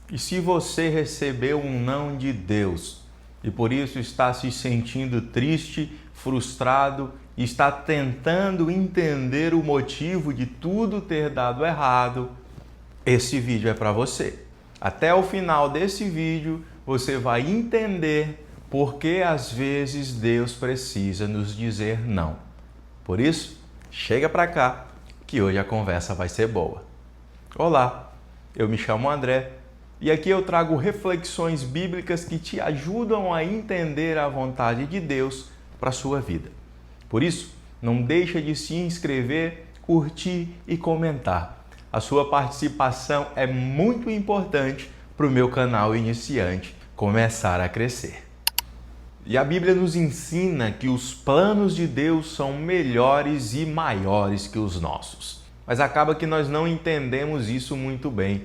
E se você recebeu um não de Deus e por isso está se sentindo triste, frustrado e está tentando entender o motivo de tudo ter dado errado, esse vídeo é para você. Até o final desse vídeo você vai entender por que às vezes Deus precisa nos dizer não. Por isso, chega para cá que hoje a conversa vai ser boa. Olá, eu me chamo André e aqui eu trago reflexões bíblicas que te ajudam a entender a vontade de Deus para a sua vida. Por isso, não deixa de se inscrever, curtir e comentar. A sua participação é muito importante para o meu canal iniciante começar a crescer. E a Bíblia nos ensina que os planos de Deus são melhores e maiores que os nossos. Mas acaba que nós não entendemos isso muito bem.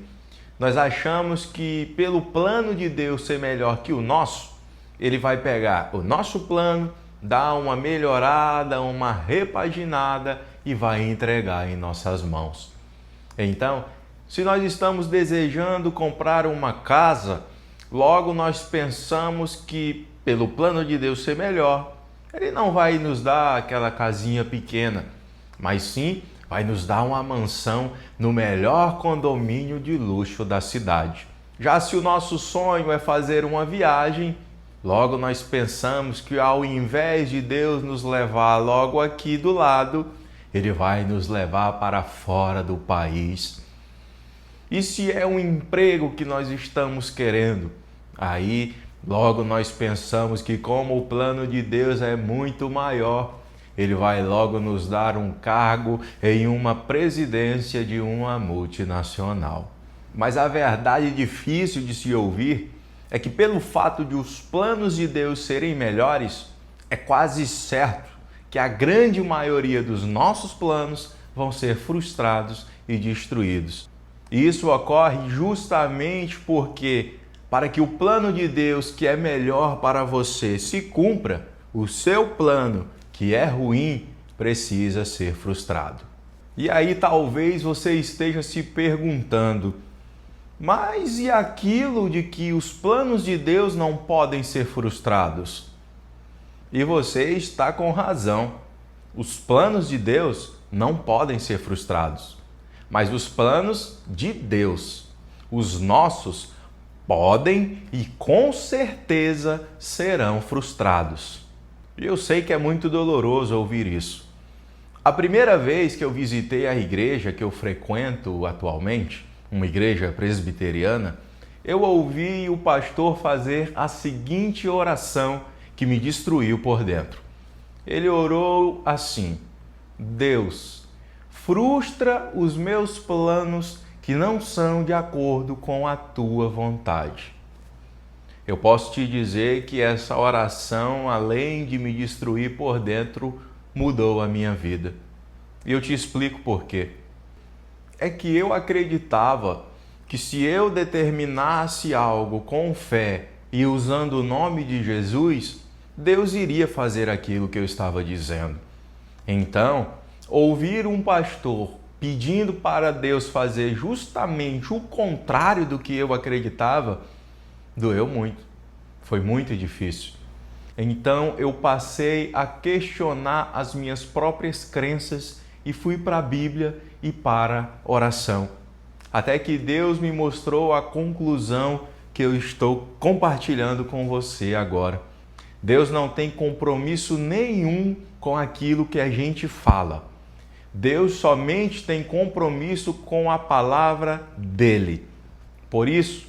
Nós achamos que pelo plano de Deus ser melhor que o nosso, Ele vai pegar o nosso plano, dar uma melhorada, uma repaginada e vai entregar em nossas mãos. Então, se nós estamos desejando comprar uma casa, logo nós pensamos que pelo plano de Deus ser melhor, Ele não vai nos dar aquela casinha pequena, mas sim vai nos dar uma mansão no melhor condomínio de luxo da cidade. Já se o nosso sonho é fazer uma viagem, logo nós pensamos que ao invés de Deus nos levar logo aqui do lado, Ele vai nos levar para fora do país. E se é um emprego que nós estamos querendo, aí logo nós pensamos que como o plano de Deus é muito maior, Ele vai logo nos dar um cargo em uma presidência de uma multinacional. Mas a verdade difícil de se ouvir é que pelo fato de os planos de Deus serem melhores, é quase certo que a grande maioria dos nossos planos vão ser frustrados e destruídos. E isso ocorre justamente porque, para que o plano de Deus que é melhor para você se cumpra, o seu plano, que é ruim, precisa ser frustrado. E aí talvez você esteja se perguntando, mas e aquilo de que os planos de Deus não podem ser frustrados? E você está com razão. Os planos de Deus não podem ser frustrados. Mas os planos de Deus, os nossos, podem e com certeza serão frustrados. E eu sei que é muito doloroso ouvir isso. A primeira vez que eu visitei a igreja que eu frequento atualmente, uma igreja presbiteriana, eu ouvi o pastor fazer a seguinte oração que me destruiu por dentro. Ele orou assim: Deus, frustra os meus planos que não são de acordo com a tua vontade. Eu posso te dizer que essa oração, além de me destruir por dentro, mudou a minha vida. E eu te explico por quê. É que eu acreditava que se eu determinasse algo com fé e usando o nome de Jesus, Deus iria fazer aquilo que eu estava dizendo. Então, ouvir um pastor pedindo para Deus fazer justamente o contrário do que eu acreditava, doeu muito. Foi muito difícil. Então, eu passei a questionar as minhas próprias crenças e fui para a Bíblia e para a oração. Até que Deus me mostrou a conclusão que eu estou compartilhando com você agora. Deus não tem compromisso nenhum com aquilo que a gente fala. Deus somente tem compromisso com a palavra dele. Por isso,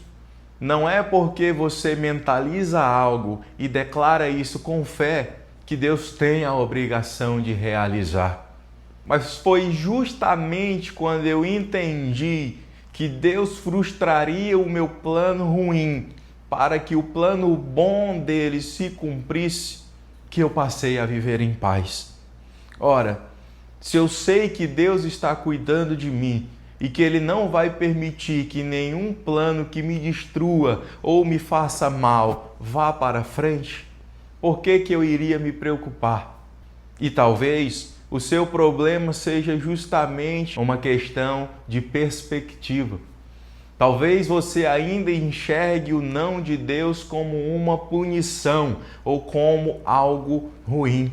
não é porque você mentaliza algo e declara isso com fé que Deus tem a obrigação de realizar. Mas foi justamente quando eu entendi que Deus frustraria o meu plano ruim para que o plano bom dele se cumprisse, que eu passei a viver em paz. Ora, se eu sei que Deus está cuidando de mim e que Ele não vai permitir que nenhum plano que me destrua ou me faça mal vá para frente, por que eu iria me preocupar? E talvez o seu problema seja justamente uma questão de perspectiva. Talvez você ainda enxergue o não de Deus como uma punição ou como algo ruim.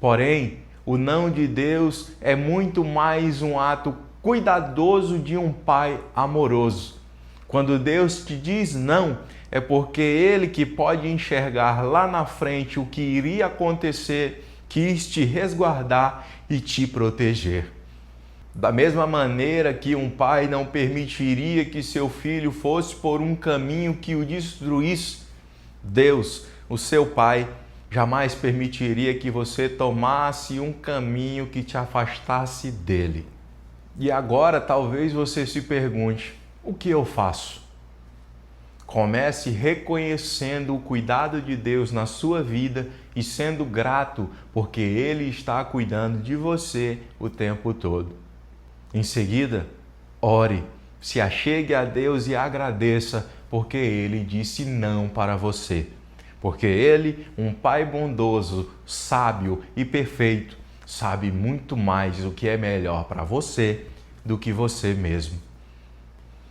Porém, o não de Deus é muito mais um ato cuidadoso de um pai amoroso. Quando Deus te diz não, é porque Ele, que pode enxergar lá na frente o que iria acontecer, quis te resguardar e te proteger. Da mesma maneira que um pai não permitiria que seu filho fosse por um caminho que o destruísse, Deus, o seu pai, jamais permitiria que você tomasse um caminho que te afastasse dele. E agora talvez você se pergunte: o que eu faço? Comece reconhecendo o cuidado de Deus na sua vida e sendo grato, porque Ele está cuidando de você o tempo todo. Em seguida, ore, se achegue a Deus e agradeça, porque Ele disse não para você. Porque Ele, um Pai bondoso, sábio e perfeito, sabe muito mais o que é melhor para você do que você mesmo.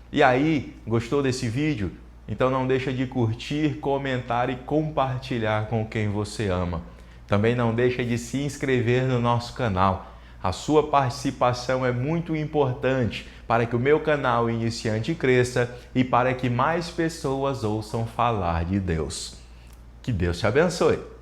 E aí, gostou desse vídeo? Então não deixa de curtir, comentar e compartilhar com quem você ama. Também não deixa de se inscrever no nosso canal. A sua participação é muito importante para que o meu canal Iniciante cresça e para que mais pessoas ouçam falar de Deus. Que Deus te abençoe!